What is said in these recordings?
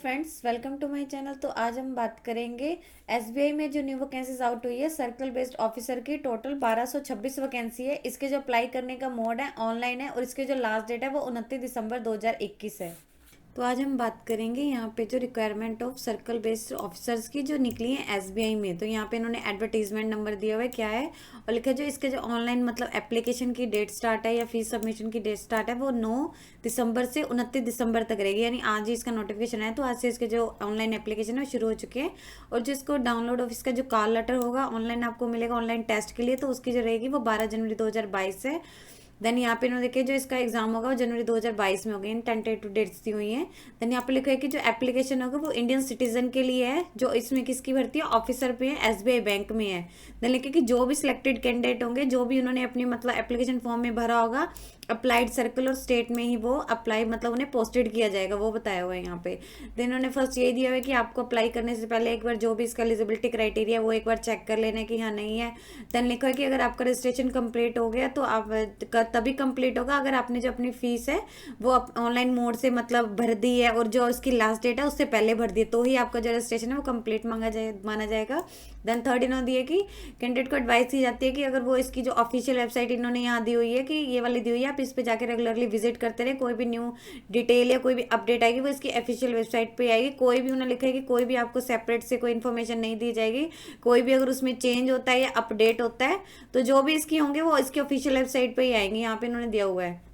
Friends, welcome to my channel. तो आज हम बात करेंगे एसबीआई में जो न्यू वैकेंसीज आउट हुई है सर्कल बेस्ड ऑफिसर की। टोटल 1226 वैकेंसी है। इसके जो अप्लाई करने का मोड है ऑनलाइन है और इसके जो लास्ट डेट है वो 29 दिसंबर 2021 है। तो आज हम बात करेंगे यहाँ पे जो requirement of circle based officers की जो निकली है एसबीआई में। तो यहाँ पे इन्होंने एडवर्टीजमेंट नंबर दिया हुआ है क्या है और लिखा है जो इसके जो ऑनलाइन मतलब एप्लीकेशन की डेट स्टार्ट है या फीस सबमिशन की डेट स्टार्ट है वो 9 दिसंबर से 29 दिसंबर तक रहेगी। यानी आज ही इसका नोटिफिकेशन है तो आज से इसके जो ऑनलाइन एप्लीकेशन है वो शुरू हो चुके हैं। और जो इसको डाउनलोड ऑफ इसका जो कॉल लेटर होगा ऑनलाइन आपको मिलेगा ऑनलाइन टेस्ट के लिए, तो उसकी जो रहेगी वो 12 जनवरी 2022 है। देन यहाँ पे इन्होंने देखिए जो इसका एग्जाम होगा वो जनवरी 2022 में होगा। इन टेंटेटिव डेट्स दी हुई हैं। देन यहाँ पे लिखा है कि जो एप्लीकेशन होगा वो इंडियन सिटीजन के लिए है, जो इसमें किसकी भर्ती है ऑफिसर पे है, एसबीआई बैंक में है। देन लिखा कि जो भी सिलेक्टेड कैंडिडेट होंगे जो भी उन्होंने अपनी मतलब एप्लीकेशन फॉर्म में भरा होगा अप्लाइड सर्कल और स्टेट में ही वो अप्लाई मतलब उन्हें पोस्टेड किया जाएगा, वो बताया हुआ है यहाँ पे। देन उन्होंने फर्स्ट यही दिया हुआ है कि आपको अप्लाई करने से पहले एक बार जो भी इसका एलिजिबिलिटी क्राइटेरिया वो एक बार चेक कर लेना है कि हाँ नहीं है। देन लिखा है कि अगर आपका रजिस्ट्रेशन कंप्लीट हो गया तो आप तभी कंप्लीट होगा अगर आपने जो अपनी फीस है वो ऑनलाइन मोड से मतलब भर दी है और जो इसकी लास्ट डेट है उससे पहले भर दी है, तो ही आपका जो रजिस्ट्रेशन है वो कंप्लीट माना जाएगा। देन थर्ड इन्होंने दिया कि कैंडिडेट को एडवाइस की जाती है कि अगर वो इसकी जो ऑफिशियल वेबसाइट इन्होंने यहाँ दी हुई है कि ये वाली दी हुई है, आप इस पे जाके रेगुलरली विजिट करते रहे। कोई भी न्यू डिटेल या कोई भी अपडेट आएगी वो इसकी ऑफिशियल वेबसाइट पे आएगी। कोई भी उन्होंने लिखा है कि कोई भी आपको सेपरेट से कोई इन्फॉर्मेशन नहीं दी जाएगी। कोई भी अगर उसमें चेंज होता है या अपडेट होता है तो जो भी इसकी होंगे वो इसकी ऑफिशियल वेबसाइट पे ही आएंगे, यहाँ पे इन्होंने दिया हुआ है।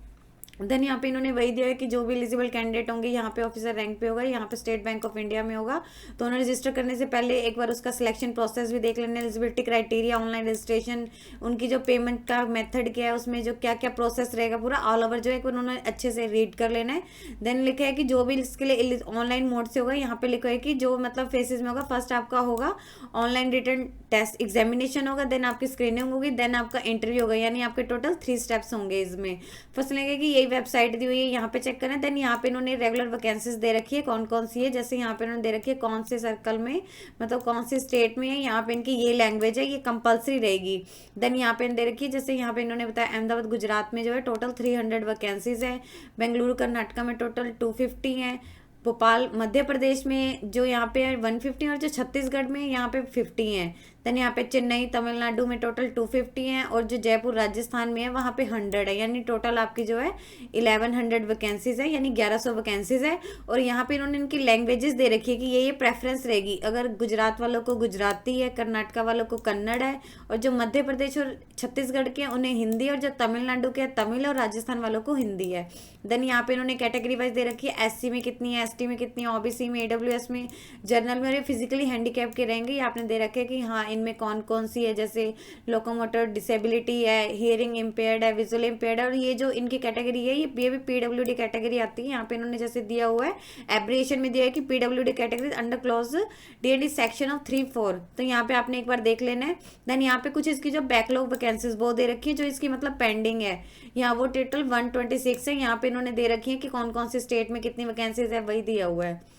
देन यहाँ पे इन्होंने वही दिया है कि जो भी एलिजिबल कैंडिडेट होंगे यहाँ पे ऑफिसर रैंक पे होगा, यहाँ पे स्टेट बैंक ऑफ इंडिया में होगा। तो उन्हें रजिस्टर करने से पहले एक बार उसका सिलेक्शन प्रोसेस भी देख लेना, एलिजिबिलिटी क्राइटेरिया, ऑनलाइन रजिस्ट्रेशन, उनकी जो पेमेंट का मेथड क्या है, उसमें जो क्या क्या प्रोसेस रहेगा पूरा ऑल ओवर जो है उन्होंने अच्छे से रीड कर लेना है। देन लिखा है कि जो भी इसके लिए ऑनलाइन मोड से होगा यहाँ पे लिखा है कि जो मतलब फेसेस में होगा फर्स्ट आपका होगा ऑनलाइन रिटर्न टेस्ट एग्जामिनेशन होगा, देन आपकी स्क्रीनिंग होगी, देन आपका इंटरव्यू होगा। यानी आपके टोटल 3 स्टेप्स होंगे इसमें। फर्स्ट लेंगे कि यही वेबसाइट दी हुई है यहाँ पे चेक करना। देन यहाँ पे इन्होंने रेगुलर वैकेंसीज दे रखी है कौन कौन सी है, जैसे यहाँ पे इन्होंने दे रखी है कौन से सर्कल में मतलब कौन से स्टेट में है, यहाँ पे इनकी ये लैंग्वेज है ये कंपलसरी रहेगी। देन यहाँ पे दे रखी है जैसे यहाँ पे इन्होंने बताया अहमदाबाद गुजरात में जो है टोटल 300 वैकेंसीज है, बेंगलुरु कर्नाटका में टोटल 250 है, भोपाल मध्य प्रदेश में जो यहाँ पे है 150 और जो छत्तीसगढ़ में यहाँ पे 50 है। देन यहाँ पे चेन्नई तमिलनाडु में टोटल 250 हैं और जो जयपुर राजस्थान में है वहाँ पे 100 है। यानी टोटल आपकी जो है 1100 वैकेंसीज है, यानी 1100 वैकेंसीज है। और यहाँ पे इन्होंने इनकी लैंग्वेजेस दे रखी है कि ये प्रेफरेंस रहेगी, अगर गुजरात वालों को गुजराती है, कर्नाटका वालों को कन्नड़ है, और जो मध्य प्रदेश और छत्तीसगढ़ के उन्हें हिंदी, और जो तमिलनाडु के तमिल और राजस्थान वालों को हिंदी है। देन यहाँ पे इन्होंने कैटेगरी वाइज दे रखी है, एससी में कितनी है, एसटी में कितनी है, ओबीसी में, ईडब्ल्यूएस में, जर्नल में, और ये फिजिकली हैंडीकैप के रहेंगे। ये आपने दे रखे कि हाँ इनमें कौन कौन सी है, जैसे लोकोमोटर डिसेबिलिटी है, हियरिंग इम्पेयर्ड है, विजुअल इम्पेयर्ड है, और ये जो इनकी कैटेगरी है ये भी पीडब्ल्यूडी कैटेगरी आती है। यहाँ पे इन्होंने जैसे दिया हुआ है एब्रिएशन में दिया है कि PWD category under clause DND section of 3-4। तो यहाँ पे आपने एक बार देख लेना है। देन यहाँ पे कुछ इसकी जो बैकलॉग वैकेंसीज वो दे रखी है जो इसकी मतलब पेंडिंग है, यहाँ वो टोटल 126 है। यहाँ पे इन्होंने दे रखी है कि कौन कौन से स्टेट में कितनी वैकेंसीज है वही दिया हुआ है।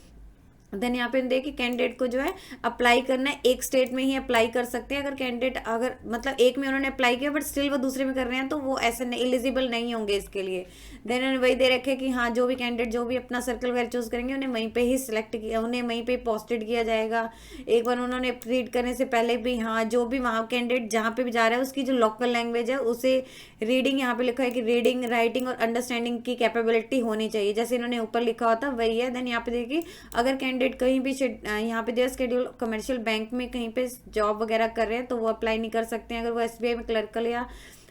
देन यहाँ पे देखिए कैंडिडेट को जो है अप्लाई करना है, एक स्टेट में ही अप्लाई कर सकते हैं। अगर कैंडिडेट अगर मतलब एक में उन्होंने अप्लाई किया बट स्टिल वो दूसरे में कर रहे हैं तो वो ऐसे एलिजिबल नहीं होंगे इसके लिए। देन उन्होंने वही दे रखे कि हाँ जो भी कैंडिडेट जो भी अपना सर्कल वगैरह चूज करेंगे उन्हें वहीं पे ही सिलेक्ट किया, उन्हें वहीं पे पोस्टेड किया जाएगा। एक बार उन्होंने रीड करने से पहले भी हाँ जो भी वहाँ कैंडिडेट जहाँ पे भी जा रहा है उसकी जो लोकल लैंग्वेज है उसे रीडिंग, यहाँ पे लिखा है कि रीडिंग राइटिंग और अंडरस्टैंडिंग की कैपेबिलिटी होनी चाहिए, जैसे इन्होंने ऊपर लिखा होता वही है। देन यहाँ पे देखिए अगर कैंडिडेट कहीं भी यहाँ पे जो शेड्यूल कमर्शियल बैंक में कहीं पे जॉब वगैरह कर रहे हैं तो वो अप्लाई नहीं कर सकते हैं। अगर वो एसबीआई में क्लर्कल या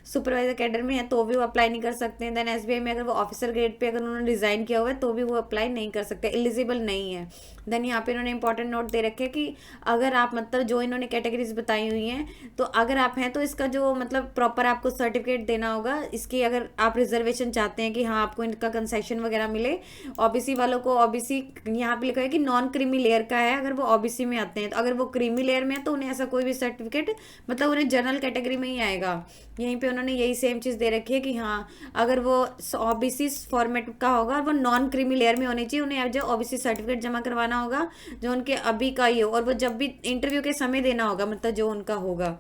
सुपरवाइजर कैडर में है तो भी वो अप्लाई नहीं कर सकते हैं। देन एसबीआई में अगर वो ऑफिसर ग्रेड पे अगर उन्होंने रिजाइन किया हुआ है तो भी वो अप्लाई नहीं कर सकते, एलिजिबल नहीं है। देन यहाँ पे इन्होंने इंपॉर्टेंट नोट दे रखे कि अगर आप मतलब जो इन्होंने कैटेगरीज बताई हुई हैं तो अगर आप हैं तो इसका जो मतलब प्रॉपर आपको सर्टिफिकेट देना होगा इसकी, अगर आप रिजर्वेशन चाहते हैं कि हाँ आपको इनका कंसेशन वगैरह मिले। ओबीसी वालों को ओबीसी यहाँ पे लिखा है कि नॉन क्रीमी लेयर का है, अगर वो ओबीसी में आते हैं तो अगर वो क्रीमी लेयर में है तो उन्हें ऐसा कोई भी सर्टिफिकेट मतलब उन्हें जनरल कैटेगरी में ही आएगा। यहीं पे उन्होंने यही सेम चीज़ दे रखी है कि हाँ अगर वो ओबीसी फॉर्मेट का होगा और वो नॉन क्रीमी लेयर में होनी चाहिए, उन्हें जो ओबीसी सर्टिफिकेट जमा करवाना होगा जो उनके अभी का ही हो, और वो जब भी इंटरव्यू के समय देना होगा मतलब जो उनका होगा।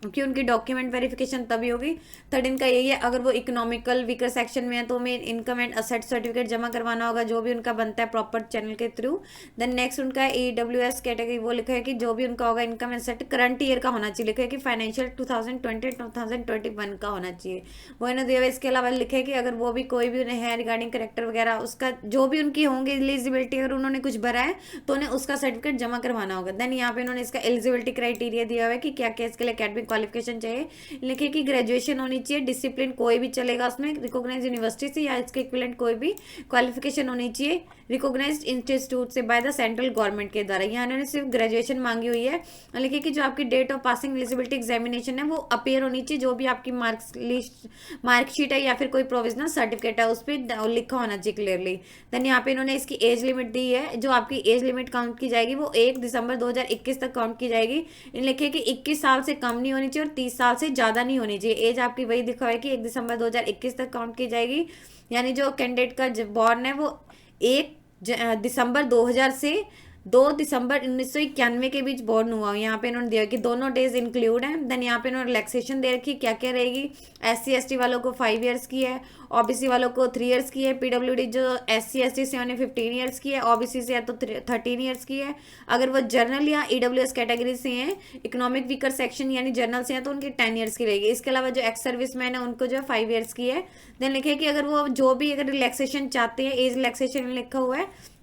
कि उनकी डॉक्यूमेंट वेरिफिकेशन तभी होगी। थर्ड इनका यही है, अगर वो इकोनॉमिकल वीकर सेक्शन में है तो हमें इनकम एंड असेट सर्टिफिकेट जमा करवाना होगा, जो भी उनका बनता है प्रॉपर चैनल के थ्रू। देन नेक्स्ट उनका EWS कैटेगरी, वो लिखा है कि जो भी उनका होगा income and asset current year का होना चाहिए, लिखा है कि फाइनेंशियल 2020-2021 का होना चाहिए, वो इन्होंने दिया हुआ। इसके अलावा लिखा है कि अगर वो भी कोई भी उन्हें है रिगार्डिंग करेक्टर वगैरह, उसका जो भी उनकी होंगे एलिजिबिलिटी, अगर उन्होंने कुछ भरा है तो उन्हें उसका सर्टिफिकेट जमा करवाना होगा। देन यहाँ पे इन्होंने इसका एलिजिबिलिटी क्राइटेरिया दिया हुआ है कि क्या क्या इसके लिए एकेडमिक क्वालिफिकेशन चाहिए। लिखे कि ग्रेजुएशन होनी चाहिए, डिसिप्लिन कोई भी चलेगा उसमें, रिकॉग्नाइज यूनिवर्सिटी से या इसके इक्विवेलेंट कोई भी क्वालिफिकेशन होनी चाहिए, रिकॉग्नाइज्ड इंस्टीट्यूट से बाय द सेंट्रल गवर्नमेंट के द्वारा। यहाँ इन्होंने सिर्फ ग्रेजुएशन मांगी हुई है। लिखे कि जो आपकी date of passing eligibility examination है वो अपीयर होनी चाहिए, जो भी आपकी मार्क्स लिस्ट मार्कशीट है या फिर कोई प्रोविजनल सर्टिफिकेट है उस पर लिखा होना चाहिए क्लियरली। देन यहाँ पे इन्होंने इसकी एज लिमिट दी है, जो आपकी एज लिमिट काउंट की जाएगी वो 1 दिसंबर 2021 तक काउंट की जाएगी। लिखे कि 21 साल से कम नहीं होनी चाहिए और 30 साल से ज़्यादा नहीं होनी चाहिए। एज आपकी वही दिखा हुआ है कि 1 दिसंबर 2021 तक काउंट की जाएगी, यानी जो कैंडिडेट का बॉर्न है वो 1 दिसंबर 2000 से 2 दिसंबर 1991 के बीच बॉर्न हुआ। यहाँ पे इन्होंने दिया कि दोनों डेज इंक्लूड हैं। देन यहाँ पे इन्होंने रिलैक्सेशन दे रखी, क्या क्या रहेगी। SC/ST वालों को 5 ईयर्स की है, OBC वालों को 3 ईयर्स की है, PWD जो SC/ST से उन्हें 15 ईयर्स की है, OBC से है तो 13 ईयर्स की है। अगर वो जर्नल या EWS कैटेगरी से हैं, इकोनॉमिक वीकर सेक्शन यानी जर्नल से हैं, तो उनकी 10 ईयर्स की रहेगी। इसके अलावा जो एक्स सर्विस मैन है उनको जो है 5 ईयर्स की है। देन लिखे कि अगर वो जो भी अगर रिलैक्सेशन चाहते हैं, एज रिलैक्सेशन लिखा हुआ है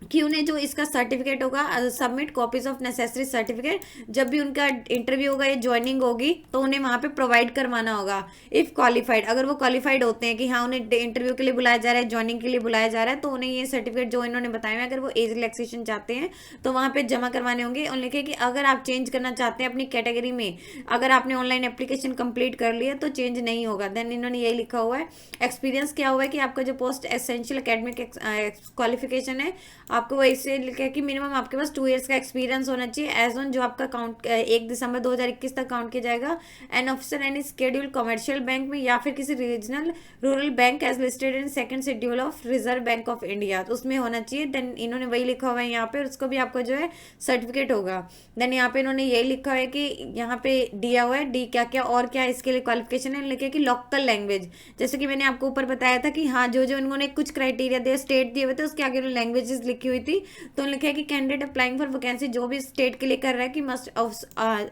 कि उन्हें जो इसका सर्टिफिकेट होगा, submit copies of necessary certificate, जब भी उनका इंटरव्यू होगा या ज्वाइनिंग होगी तो उन्हें वहाँ पे प्रोवाइड करवाना होगा। इफ़ क्वालिफाइड, अगर वो क्वालिफाइड होते हैं कि हाँ उन्हें इंटरव्यू के लिए बुलाया जा रहा है, ज्वाइनिंग के लिए बुलाया जा रहा है, तो उन्हें ये सर्टिफिकेट जो इन्होंने बताया है, अगर वो एज रिलैक्सेशन चाहते हैं तो वहाँ पर जमा करवाने होंगे। और लिखे कि अगर आप चेंज करना चाहते हैं अपनी कैटेगरी में, अगर आपने ऑनलाइन एप्लीकेशन कंप्लीट कर लिया तो चेंज नहीं होगा। देन इन्होंने यही लिखा हुआ है। एक्सपीरियंस क्या हुआ है कि आपका जो पोस्ट एसेंशियल एकेडमिक क्वालिफिकेशन है, आपको वही से लिखा है कि मिनिमम आपके पास 2 ईयर्स का एक्सपीरियंस होना चाहिए एज ऑन जो आपका काउंट 1 दिसंबर 2021 तक काउंट किया जाएगा। An officer any schedule commercial bank में या फिर किसी regional rural bank as listed in second schedule of Reserve Bank of India, तो उसमें होना चाहिए। देन इन्होंने वही लिखा हुआ है यहाँ पे, उसको भी आपको जो है सर्टिफिकेट होगा। देन यहाँ पे इन्होंने यही लिखा है कि यहाँ पे दिया हुआ है डी क्या क्या और क्या इसके लिए क्वालिफिकेशन है। लिखे कि लोकल लैंग्वेज, जैसे कि मैंने आपको ऊपर बताया था कि हाँ जो जो इन्होंने कुछ क्राइटेरिया दिए स्टेट दिए हुए थे उसके आगे लैंग्वेजेस लिखी हुई थी। तो लिखा है कि कैंडिडेट अप्लाइंग फॉर वैकेंसी जो भी स्टेट के लिए कर रहा है कि मस्ट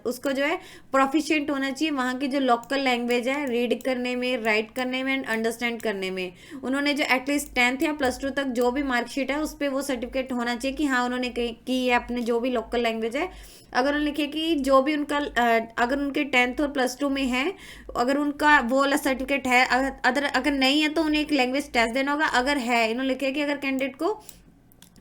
उसको जो है प्रोफिशिएंट होना चाहिए वहाँ की जो लोकल लैंग्वेज है, रीड करने में, राइट करने में एंड अंडरस्टैंड करने में। उन्होंने जो एटलीस्ट 10th या +2 तक जो भी मार्कशीट है उस पर वो सर्टिफिकेट होना चाहिए कि हाँ उन्होंने की है अपने जो भी लोकल लैंग्वेज है। अगर उन्होंने लिखे कि जो भी उनका अगर उनके 10th और +2 में है, अगर उनका वो वाला सर्टिफिकेट है, अगर नहीं है तो उन्हें एक लैंग्वेज टेस्ट देना होगा। अगर है, इन्होंने लिखे कि अगर कैंडिडेट को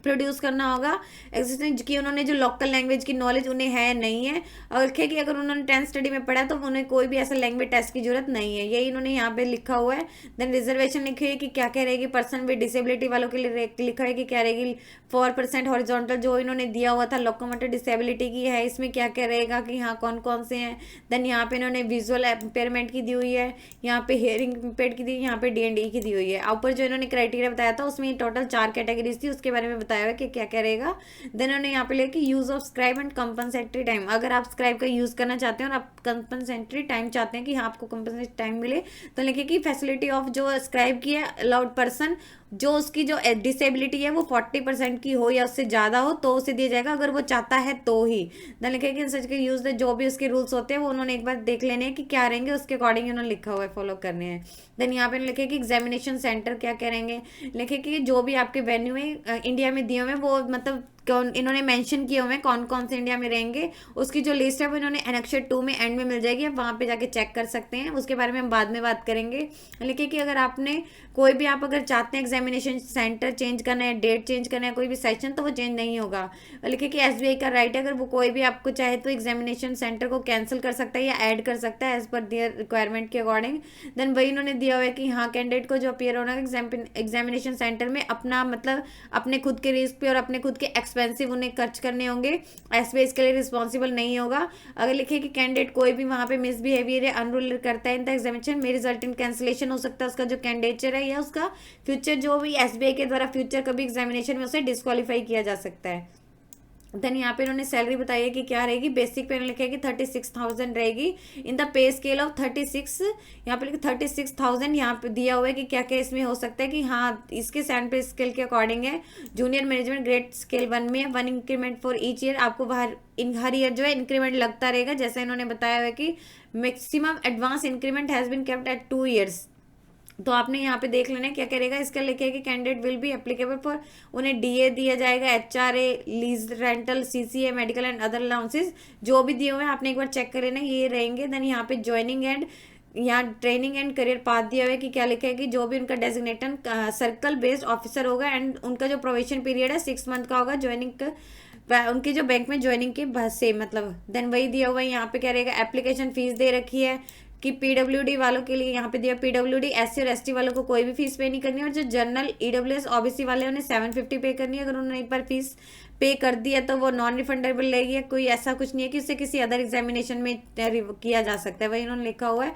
प्रोड्यूस करना होगा एग्जिस्टिंग कि उन्होंने जो लोकल लैंग्वेज की नॉलेज उन्हें है नहीं है, और लिखे कि अगर उन्होंने 10th स्टडी में पढ़ा तो उन्हें कोई भी ऐसा लैंग्वेज टेस्ट की जरूरत नहीं है, यही इन्होंने यहाँ पे लिखा हुआ है। देन रिजर्वेशन लिखी है कि क्या क्या रहेगी, पर्सन विद डिसेबिलिटी वालों के लिए लिखा है कि क्या रहेगी 4% हॉरिजॉन्टल जो इन्होंने दिया हुआ था लोकोमोटर डिसेबिलिटी की है, इसमें क्या क्या रहेगा कि हाँ कौन कौन से हैं। देन यहाँ पे इन्होंने विजुअल इम्पेयरमेंट की दी हुई है, यहाँ पे हियरिंग इम्पेयर्ड की दी, यहाँ पे D&D की दी हुई है। ऊपर जो इन्होंने क्राइटेरिया बताया था उसमें टोटल 4 कैटेगरीज थी, उसके बारे में बताया हुआ कि क्या क्या रहेगा। देन उन्होंने यहाँ पे लिखा कि use of scribe and compensatory time, अगर आप स्क्राइब का यूज करना चाहते हैं और आप कंपनसेटरी टाइम चाहते हैं कि हाँ आपको कंपनसेटरी टाइम मिले, तो लिखे कि फैसिलिटी ऑफ जो स्क्राइब की है अलाउड पर्सन जो उसकी जो डिसेबिलिटी है वो 40% की हो या उससे ज़्यादा हो तो उसे दिया जाएगा, अगर वो चाहता है तो ही। देन लिखे कि सच के यूज जो भी उसके रूल्स होते हैं वो उन्होंने एक बार देख लेने हैं कि क्या रहेंगे, उसके अकॉर्डिंग उन्होंने लिखा हुआ है फॉलो करने हैं। देन यहाँ पे लिखे कि एग्जामिनेशन सेंटर क्या क्या रहेंगे, लिखे कि जो भी आपके वेन्यू में इंडिया में दिए हुए हैं वो मतलब कौन इन्होंने मेंशन किए हुए हैं कौन कौन से इंडिया में रहेंगे, उसकी जो लिस्ट है वो इन्होंने एनेक्सर 2 में एंड में मिल जाएगी, आप वहाँ पे जाके चेक कर सकते हैं, उसके बारे में हम बाद में बात करेंगे। लिखिए कि अगर आपने कोई भी आप अगर चाहते हैं एग्जामिनेशन सेंटर चेंज करना है, डेट चेंज करना है, कोई भी सेशन, तो वो चेंज नहीं होगा। लिखिए कि SBI का राइट है, अगर वो कोई भी आपको चाहे तो एग्जामिनेशन सेंटर को कैंसिल कर सकता है या ऐड कर सकता है एज पर दियर रिक्वायरमेंट के अकॉर्डिंग। देन वही इन्होंने दिया हुआ है कि हाँ कैंडिडेट को जो अपीयर होना है एग्जामिनेशन सेंटर में अपना मतलब अपने खुद के रिस्क पे और अपने खुद के एक्सपेंसिव उन्हें खर्च करने होंगे, SBI इसके लिए रिस्पॉन्सिबल नहीं होगा। अगर लिखे कि कैंडिडेट कोई भी वहाँ पे मिसबिहेवियर या अनरूल करता है इन द एग्जामिनेशन में रिजल्ट इन कैंसिलेशन हो सकता है उसका जो कैंडिडेचर है या उसका फ्यूचर जो भी SBI के द्वारा फ्यूचर कभी एग्जामिनेशन में उसे डिस्क्वालीफाई किया जा सकता है। देन यहाँ पे इन्होंने सैलरी बताई है कि क्या रहेगी। बेसिक पे लिखा है कि 36,000 रहेगी in the pay scale of 36। यहाँ पे लिखा 36,000 यहाँ पे दिया हुआ है कि क्या क्या इसमें हो सकता है कि हाँ इसके सैलरी पे स्केल के अकॉर्डिंग है। जूनियर मैनेजमेंट ग्रेड स्केल 1 में 1 इंक्रीमेंट फॉर ईच ईयर, आपको हर ईयर जो है इंक्रीमेंट लगता रहेगा। जैसा इन्होंने बताया हुआ है कि maximum advance increment has been kept at 2 years. तो आपने यहाँ पे देख लेना है क्या करेगा। इसका लिखे है कि candidate will be applicable for, उन्हें डीए दिया जाएगा, HRA, lease rental, CCA, medical and other allowances जो भी दिए हुए हैं आपने एक बार चेक कर लेना, ये रहेंगे। देन यहाँ पे ज्वाइनिंग एंड यहाँ ट्रेनिंग एंड करियर पाथ दिया हुआ है कि क्या लिखा है कि जो भी उनका डेजिग्नेटन सर्कल बेस्ड ऑफिसर होगा एंड उनका जो प्रोबेशन पीरियड है 6 मंथ का होगा ज्वाइनिंग का, उनकी जो बैंक में ज्वाइनिंग के बाद से मतलब। देन वही दिया हुआ है यहाँ पे क्या रहेगा। एप्लीकेशन फीस दे रखी है कि पीडब्ल्यूडी वालों के लिए यहाँ पे दिया, पीडब्ल्यूडी एससी और एसटी वालों को कोई भी फीस पे नहीं करनी है, और जो जनरल ईडब्ल्यूएस ओबीसी वाले हैं उन्हें 750 पे करनी है। अगर उन्होंने एक बार फीस पे कर दी है तो वो नॉन रिफंडेबल रहेगी। कोई ऐसा कुछ नहीं है कि उससे किसी अदर एग्जामिनेशन में किया जा सकता है। वही उन्होंने लिखा हुआ है,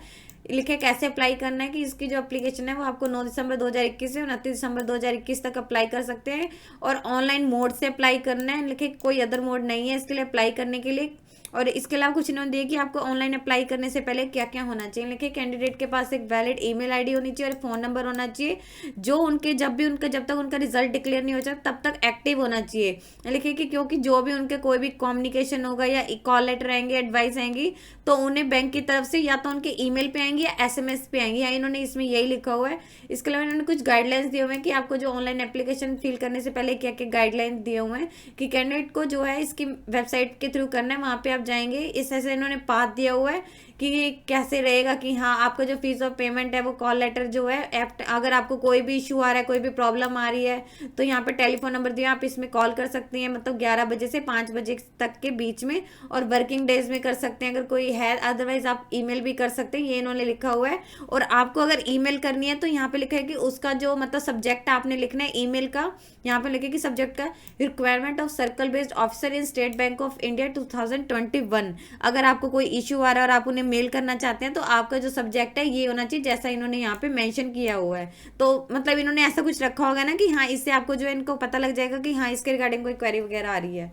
लिखे कैसे अप्लाई करना है कि इसकी जो एप्लीकेशन है वो आपको 9 दिसंबर 2021 से 29 दिसंबर 2021 तक अप्लाई कर सकते हैं, और ऑनलाइन मोड से अप्लाई करना है। लिखे कोई अदर मोड नहीं है इसके लिए अप्लाई करने के लिए। और इसके अलावा कुछ इन्होंने दिया कि आपको ऑनलाइन अप्लाई करने से पहले क्या क्या होना चाहिए। लिखे कैंडिडेट के पास एक वैलिड ईमेल आईडी होनी चाहिए और फोन नंबर होना चाहिए जो उनके जब तक उनका रिजल्ट डिक्लेयर नहीं हो जाता तब तक एक्टिव होना चाहिए। लिखे कि क्योंकि जो भी उनके कोई भी कम्युनिकेशन होगा या कॉल लेटर आएंगे, एडवाइस आएंगी, तो उन्हें बैंक की तरफ से या तो उनके ईमेल पे आएंगी या एसएमएस पे आएंगी। या इन्होंने इसमें यही लिखा हुआ है। इसके अलावा इन्होंने कुछ गाइडलाइंस दिए हुए हैं कि आपको जो ऑनलाइन एप्लीकेशन फिल करने से पहले क्या क्या गाइडलाइंस दिए हुए हैं कि कैंडिडेट को जो है इसकी वेबसाइट के थ्रू करना है, वहाँ पे आप जाएंगे। इस ऐसे इन्होंने पाथ दिया हुआ है कि कैसे रहेगा कि हाँ आपका जो फीस ऑफ पेमेंट है वो कॉल लेटर जो है अगर आपको कोई भी इशू आ रहा है, कोई भी प्रॉब्लम आ रही है, तो यहाँ पे टेलीफोन नंबर दिया, आप इसमें कॉल कर सकती हैं, मतलब 11 बजे से 5 बजे तक के बीच में, और वर्किंग डेज में कर सकते हैं अगर कोई है। अदरवाइज आप ईमेल भी कर सकते हैं, ये इन्होंने लिखा हुआ है। और आपको अगर ईमेल करनी है तो यहाँ पे लिखा है कि उसका जो मतलब सब्जेक्ट आपने लिखना है ईमेल का, यहाँ पे लिखे कि सब्जेक्ट का requirement of circle based officer in state bank of India 2021। अगर आपको कोई इशू आ रहा है और आप उन्हें मेल करना चाहते हैं तो आपका जो सब्जेक्ट है ये होना चाहिए जैसा इन्होंने यहाँ पे मेंशन किया हुआ है। तो मतलब इन्होंने ऐसा कुछ रखा होगा ना कि हाँ इससे आपको जो है इनको पता लग जाएगा कि हाँ इसके रिगार्डिंग कोई क्वेरी वगैरह आ रही है।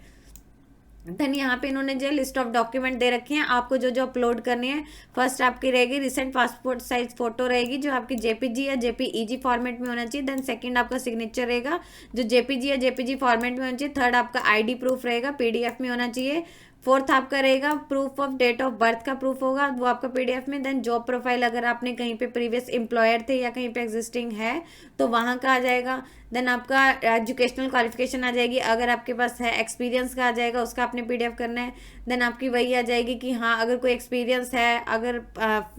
देन यहाँ पे इन्होंने जो लिस्ट ऑफ डॉक्यूमेंट दे रखे हैं आपको जो जो अपलोड करने हैं। फर्स्ट आपकी रहेगी रिसेंट पासपोर्ट साइज फोटो रहेगी जो आपकी जेपीजी या जेपीईजी फॉर्मेट में होना चाहिए। देन सेकंड आपका सिग्नेचर रहेगा जो जेपीजी या जेपीजी फॉर्मेट में होना चाहिए। थर्ड आपका आईडी प्रूफ रहेगा, पीडीएफ में होना चाहिए। फोर्थ आपका रहेगा proof of date of birth का प्रूफ होगा, वो आपका पीडीएफ में। देन जॉब प्रोफाइल अगर आपने कहीं पे प्रीवियस एम्प्लॉयर थे या कहीं पे एग्जिस्टिंग है तो वहाँ का आ जाएगा। देन आपका एजुकेशनल क्वालिफिकेशन आ जाएगी, अगर आपके पास है एक्सपीरियंस का आ जाएगा, उसका आपने पीडीएफ करना है। देन आपकी वही आ जाएगी कि हाँ अगर कोई एक्सपीरियंस है, अगर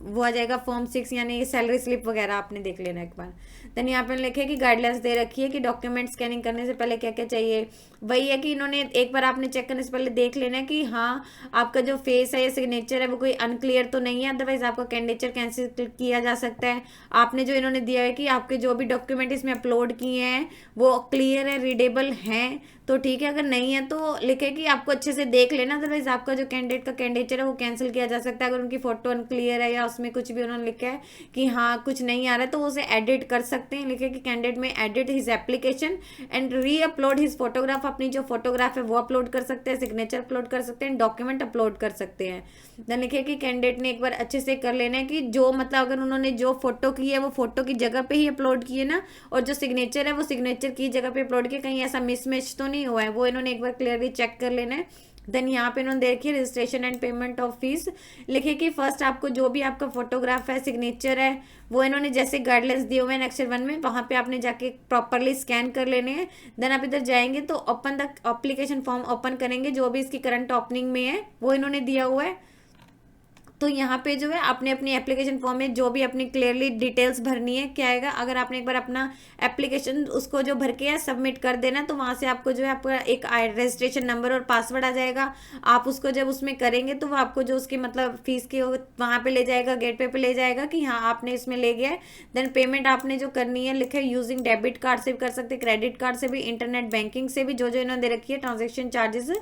वो आ जाएगा फॉर्म 6 यानी सैलरी स्लिप वगैरह आपने देख लेना एक बार। देन यहाँ पे लिखे कि गाइडलाइंस दे रखी है कि डॉक्यूमेंट स्कैनिंग करने से पहले क्या क्या चाहिए। वही है कि इन्होंने एक बार आपने चेक करने से पहले देख लेना है कि हाँ आपका जो फेस है या सिग्नेचर है वो कोई अनक्लियर तो नहीं है, अदरवाइज आपका कैंडिडेचर कैंसिल किया जा सकता है। आपने जो इन्होंने दिया है कि आपके जो भी डॉक्यूमेंट इसमें अपलोड किए हैं वो क्लियर है, रीडेबल हैं तो ठीक है, अगर नहीं है तो लिखे कि आपको अच्छे से देख लेना, अदरवाइज आपका जो कैंडिडेट का कैंडिडेचर है वो कैंसिल किया जा सकता है। अगर उनकी फोटो अनक्लियर है या उसमें कुछ भी उन्होंने लिखा है कि हाँ कुछ नहीं आ रहा है तो वो उसे एडिट कर सकते हैं। लिखे कि कैंडिडेट में edit his application and re upload his photograph, अपनी जो फोटोग्राफ है वो अपलोड कर सकते हैं, सिग्नेचर अपलोड कर सकते हैं, डॉक्यूमेंट अपलोड कर सकते हैं। देन लिखे कि कैंडिडेट ने एक बार अच्छे से कर लेना है कि जो मतलब अगर उन्होंने जो फोटो की है वो फोटो की जगह पे ही अपलोड किए ना, और जो सिग्नेचर है वो सिग्नेचर की जगह पे अपलोड किए, कहीं ऐसा मिसमैच तो नहीं हुआ है, वो इन्होंने एक बार क्लियरली चेक कर लेना है। देन यहाँ पे इन्होंने देखिए registration and payment of fees लिखे कि फर्स्ट आपको जो भी आपका फोटोग्राफ है, सिग्नेचर है, वो इन्होंने जैसे गाइडलाइंस दिए हुए हैं नेक्स्ट 1 में वहाँ पे आपने जाके प्रॉपरली स्कैन कर लेने हैं। देन आप इधर जाएंगे तो open the application form open करेंगे, जो भी इसकी करंट ओपनिंग में है वो इन्होंने दिया हुआ है। तो यहाँ पे जो है आपने अपनी एप्लीकेशन फॉर्म में जो भी अपनी क्लियरली डिटेल्स भरनी है क्या आएगा, अगर आपने एक बार अपना एप्लीकेशन उसको जो भर के है सबमिट कर देना तो वहाँ से आपको जो है आपका एक रजिस्ट्रेशन नंबर और पासवर्ड आ जाएगा। आप उसको जब उसमें करेंगे तो वो आपको जो उसकी मतलब फीस की वहाँ पे ले जाएगा, गेट पे ले जाएगा कि हाँ आपने इसमें ले गया है। देन पेमेंट आपने जो करनी है लिखा है यूजिंग डेबिट कार्ड से भी कर सकते हैं, क्रेडिट कार्ड से भी, इंटरनेट बैंकिंग से भी, जो जो इन्होंने दे रखी है ट्रांजेक्शन चार्जेस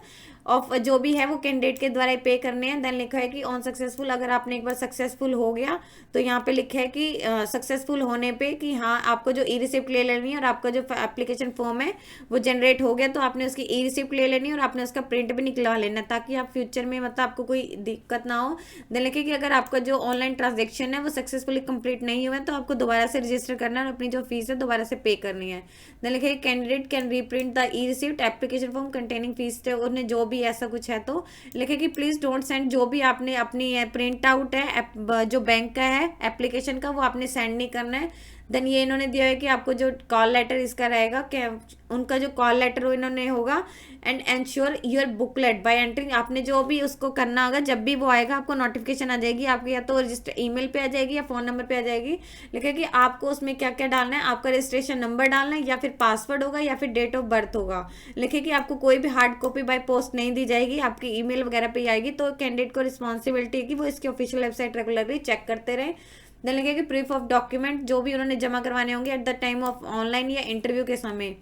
ऑफ जो भी है वो कैंडिडेट के द्वारा पे करने हैं। देन लिखा है कि ऑन सक्सेसफुल, अगर आपने एक बार सक्सेसफुल हो गया तो यहाँ पे लिखा है कि सक्सेसफुल होने पे कि हाँ आपको जो ई रिसिप्ट ले लेनी है और आपका जो एप्लीकेशन फॉर्म है वो जनरेट हो गया, तो आपने उसकी ई रिसिप्ट ले लेनी है और आपने उसका प्रिंट भी निकलवा लेना, ताकि आप फ्यूचर में मतलब आपको कोई दिक्कत ना हो। देन लिखे कि अगर आपका जो ऑनलाइन ट्रांजेक्शन है वो सक्सेसफुली कंप्लीट नहीं हुआ है तो आपको दोबारा से रजिस्टर करना है और अपनी जो फीस है दोबारा से पे करनी है। देन लिखे candidate can reprint the E receipt application form containing fees, उन्हें जो भी ऐसा कुछ है तो लिखे कि प्लीज डोंट सेंड, जो भी आपने अपनी प्रिंट आउट है जो बैंक का है एप्लीकेशन का वो आपने सेंड नहीं करना है। देन ये इन्होंने दिया है कि आपको जो कॉल लेटर इसका रहेगा क्या, उनका जो कॉल लेटर हो इन्होंने होगा and ensure your booklet by entering, आपने जो भी उसको करना होगा जब भी वो आएगा आपको नोटिफिकेशन आ जाएगी, आपके या तो रजिस्टर ईमेल पे आ जाएगी या फोन नंबर पे आ जाएगी। लिखा कि आपको उसमें क्या क्या डालना है, आपका रजिस्ट्रेशन नंबर डालना है या फिर पासवर्ड होगा या फिर डेट ऑफ बर्थ होगा। लिखे कि आपको कोई भी हार्ड कॉपी बाय पोस्ट नहीं दी जाएगी, आपकी ईमेल वगैरह पे आएगी, तो कैंडिडेट को रिस्पॉन्सिबिलिटी है कि वो इसकी ऑफिशियल वेबसाइट रेगुलरली चेक करते रहे। देन लिखे कि प्रूफ ऑफ डॉक्यूमेंट जो भी उन्होंने जमा करवाने होंगे at the time of online या इंटरव्यू के समय,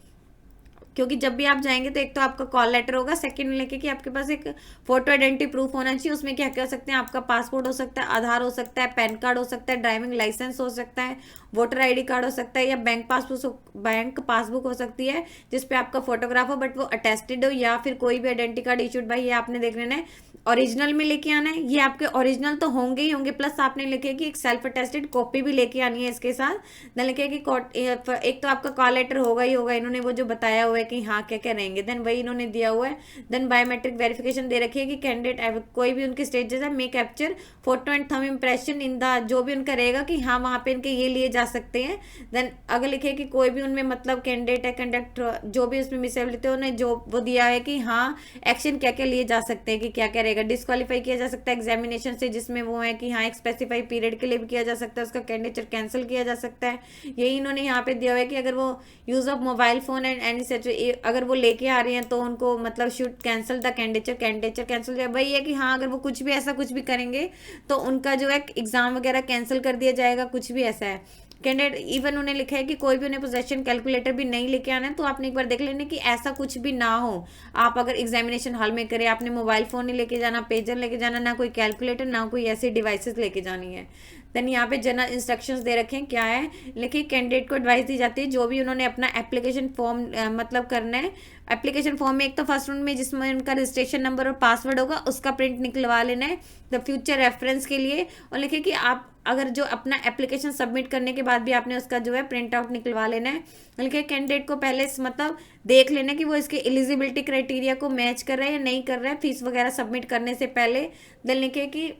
क्योंकि जब भी आप जाएंगे तो एक तो आपका कॉल लेटर होगा, सेकंड लेके कि आपके पास एक फोटो आइडेंटिटी प्रूफ होना चाहिए, उसमें क्या क्या सकते हैं, आपका पासपोर्ट हो सकता है, आधार हो सकता है, पैन कार्ड हो सकता है, ड्राइविंग लाइसेंस हो सकता है, वोटर आईडी कार्ड हो सकता है या बैंक पासबुक हो सकती है जिसपे आपका फोटोग्राफ हो बट वो अटेस्टेड हो, या फिर कोई भी आइडेंटिटी कार्ड इशूड बाई, ये आपने देख लेना है। ओरिजिनल में लेके आना है, ये आपके ओरिजिनल तो होंगे ही होंगे, प्लस आपने लिखे कि एक सेल्फ अटेस्टेड कॉपी भी लेके आनी है इसके साथ। देन लिखे कि एक तो आपका कॉल लेटर होगा ही होगा, इन्होंने वो जो बताया हुआ है कि हाँ क्या क्या रहेंगे, देन वही इन्होंने दिया हुआ है। देन बायोमेट्रिक वेरिफिकेशन दे रखी है कि कैंडिडेट कोई भी उनके स्टेजेस है may capture photo and thumb impression in the, जो भी उनका रहेगा कि हाँ वहाँ पे इनके ये लिए जा सकते हैं। देन अगर लिखे कि कोई भी उनमें मतलब कैंडिडेट है कंडक्ट जो भी उसमें मिसेबिलिटी उन्हें जो वो दिया है कि हाँ एक्शन क्या क्या लिए जा सकते हैं कि क्या क्या रहेगा, डिस्क्वालीफाई किया जा सकता है एग्जामिनेशन से जिसमें वो है कि हाँ एक स्पेसिफाइड पीरियड के लिए भी किया जा सकता है, उसका कैंडिडेचर कैंसिल किया जा सकता है। यही इन्होंने यहाँ पे दिया हुआ है कि अगर वो use of mobile phone and any such अगर वो लेके आ रही हैं तो उनको मतलब should cancel the candidature cancel, वही है कि हाँ अगर वो कुछ भी ऐसा कुछ भी करेंगे तो उनका जो है एग्जाम वगैरह कैंसिल कर दिया जाएगा, कुछ भी ऐसा है। कैंडिडेट इवन उन्हें लिखा है कि कोई भी उन्हें पोजेशन कैलकुलेटर भी नहीं लेके आना है, तो आपने एक बार देख लेना कि ऐसा कुछ भी ना हो। आप अगर एग्जामिनेशन हॉल में करें, आपने मोबाइल फोन नहीं लेके जाना, पेजर लेके जाना, ना कोई कैलकुलेटर ना कोई ऐसी डिवाइसेस लेके जानी है। देन यहाँ पे जनरल इंस्ट्रक्शंस दे रखे हैं क्या है, लेकिन कैंडिडेट को एडवाइस दी जाती है जो भी उन्होंने अपना एप्लीकेशन फॉर्म मतलब करना है, एप्लीकेशन फॉर्म में एक तो फर्स्ट वन में जिसमें उनका रजिस्ट्रेशन नंबर और पासवर्ड होगा उसका प्रिंट निकलवा लेना है द फ्यूचर रेफरेंस के लिए, और लिखे कि आप अगर जो अपना एप्लीकेशन सबमिट करने के बाद भी आपने उसका जो है प्रिंट आउट निकलवा लेना है। बल्कि कैंडिडेट को पहले मतलब देख लेना कि वो इसके एलिजिबिलिटी क्राइटेरिया को मैच कर रहा है या नहीं कर रहा है फीस वगैरह सबमिट करने से पहले। देन लिखे कि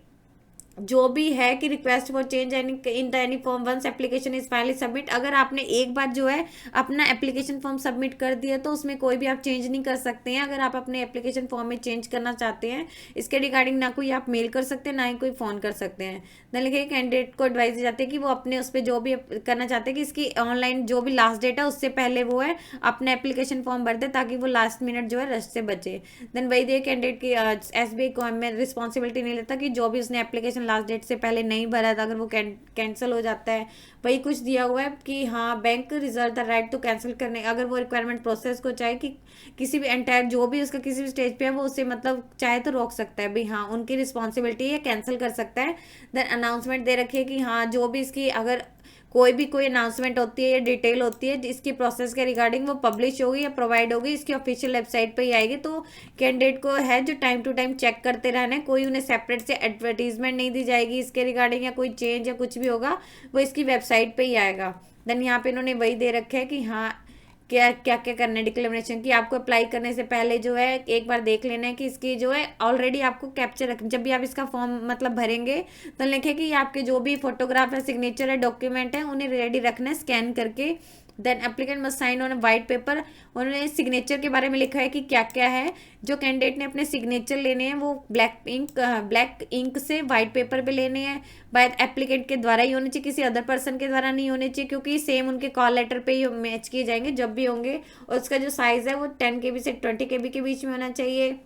जो भी है कि request for change in the any form once application is finally submit, अगर आपने एक बार जो है अपना एप्लीकेशन फॉर्म सबमिट कर दिया तो उसमें कोई भी आप चेंज नहीं कर सकते हैं। अगर आप अपने एप्लीकेशन फॉर्म में चेंज करना चाहते हैं इसके रिगार्डिंग ना कोई आप मेल कर सकते हैं ना ही कोई फ़ोन कर सकते हैं। देन लिखे कैंडिडेट को एडवाइस दी जाती है कि वो अपने उस पर जो भी करना चाहते हैं कि इसकी ऑनलाइन जो भी लास्ट डेट है उससे पहले वो है अपना एप्लीकेशन फॉर्म भर दे ताकि वो लास्ट मिनट जो है रश से बचे। देन वही दे कैंडिडेट की SBI को में रिस्पॉन्सिबिलिटी नहीं लेता कि जो भी उसने एप्लीकेशन लास्ट डेट से पहले नहीं भरा था अगर वो कैंसिल हो जाता है। वही कुछ दिया हुआ है कि हाँ bank reserve the right to cancel करने, अगर वो रिक्वायरमेंट प्रोसेस को चाहे कि किसी भी एंटायर जो भी उसका किसी भी स्टेज पे है वो उसे मतलब चाहे तो रोक सकता है, भाई हाँ उनकी रिस्पॉन्सिबिलिटी है कैंसिल कर सकता है। देन अनाउंसमेंट दे रखी है कि हाँ जो भी इसकी अगर कोई अनाउंसमेंट होती है या डिटेल होती है इसकी प्रोसेस के रिगार्डिंग वो पब्लिश होगी या प्रोवाइड होगी इसकी ऑफिशियल वेबसाइट पे ही आएगी, तो कैंडिडेट को है जो टाइम टू टाइम चेक करते रहना है। कोई उन्हें सेपरेट से एडवर्टीजमेंट नहीं दी जाएगी इसके रिगार्डिंग या कोई चेंज या कुछ भी होगा वो इसकी वेबसाइट पे ही आएगा। देन यहाँ पे इन्होंने वही दे रखा है कि हाँ क्या क्या क्या करना है डिक्लेरेशन की, आपको अप्लाई करने से पहले जो है एक बार देख लेना है कि इसकी जो है ऑलरेडी आपको कैप्चर रख, जब भी आप इसका फॉर्म मतलब भरेंगे तो लिखे कि आपके जो भी फोटोग्राफ है सिग्नेचर है डॉक्यूमेंट है उन्हें रेडी रखना है स्कैन करके। Then applicant must sign on white paper, उन्होंने सिग्नेचर के बारे में लिखा है कि क्या क्या है जो कैंडिडेट ने अपने सिग्नेचर लेने हैं वो ब्लैक इंक से वाइट पेपर पे लेने हैं, बाय एप्लीकेंट के द्वारा ही होने चाहिए, किसी अदर पर्सन के द्वारा नहीं होने चाहिए क्योंकि सेम उनके कॉल लेटर पे ही मैच किए जाएंगे जब भी होंगे। और उसका जो साइज़ है वो 10 KB से 20 KB के बीच में होना चाहिए।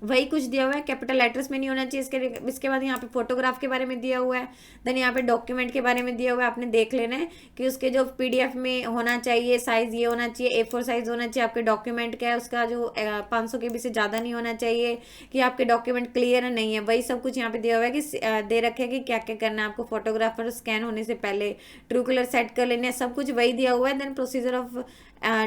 वही कुछ दिया हुआ है, कैपिटल लेटर्स में नहीं होना चाहिए। इसके बाद यहाँ पे फोटोग्राफ के बारे में दिया हुआ है, देन यहाँ पे डॉक्यूमेंट के बारे में दिया हुआ है। आपने देख लेना है कि उसके जो पीडीएफ में होना चाहिए साइज ये होना चाहिए, A4 साइज होना चाहिए। आपके डॉक्यूमेंट का है उसका जो 500 KB से ज़्यादा नहीं होना चाहिए, कि आपके डॉक्यूमेंट क्लियर है नहीं है, वही सब कुछ यहाँ पे दिया हुआ है कि दे रखे है कि क्या क्या करना है आपको। फोटोग्राफर स्कैन होने से पहले ट्रू कलर सेट कर लेने, सब कुछ वही दिया हुआ है। देन प्रोसीजर ऑफ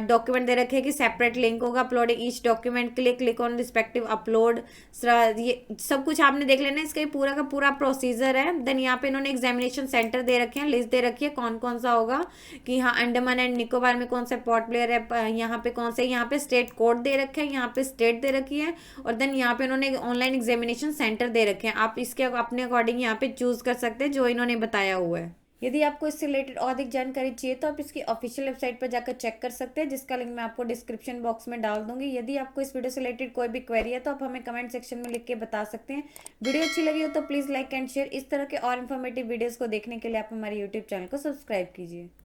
डॉक्यूमेंट दे रखे हैं कि सेपरेट लिंक होगा अपलोडिंग ईच डॉक्यूमेंट के लिए, क्लिक ऑन रिस्पेक्टिव अपलोड। ये सब कुछ आपने देख लेना है, इसका पूरा का पूरा प्रोसीजर है। देन यहाँ पे इन्होंने एग्जामिनेशन सेंटर दे रखे हैं, लिस्ट दे रखी है कौन कौन सा होगा, कि हाँ अंडमान एंड निकोबार में कौन सा पोर्ट प्लेयर है, यहाँ पे कौन से, यहाँ पे स्टेट कोड दे रखे हैं, यहाँ पे स्टेट दे रखी है, और देन यहाँ पे इन्होंने ऑनलाइन एग्जामिनेशन सेंटर दे रखे हैं। आप इसके अपने अकॉर्डिंग यहाँ पे चूज कर सकते हैं जो इन्होंने बताया हुआ है। यदि आपको इससे रिलेटेड और अधिक जानकारी चाहिए तो आप इसकी ऑफिशियल वेबसाइट पर जाकर चेक कर सकते हैं, जिसका लिंक मैं आपको डिस्क्रिप्शन बॉक्स में डाल दूंगी। यदि आपको इस वीडियो से रिलेटेड कोई भी क्वेरी है तो आप हमें कमेंट सेक्शन में लिख के बता सकते हैं। वीडियो अच्छी लगी हो तो प्लीज़ लाइक एंड शेयर। इस तरह के और इन्फॉर्मेटिव वीडियोज़ को देखने के लिए आप हमारे यूट्यूब चैनल को सब्सक्राइब कीजिए।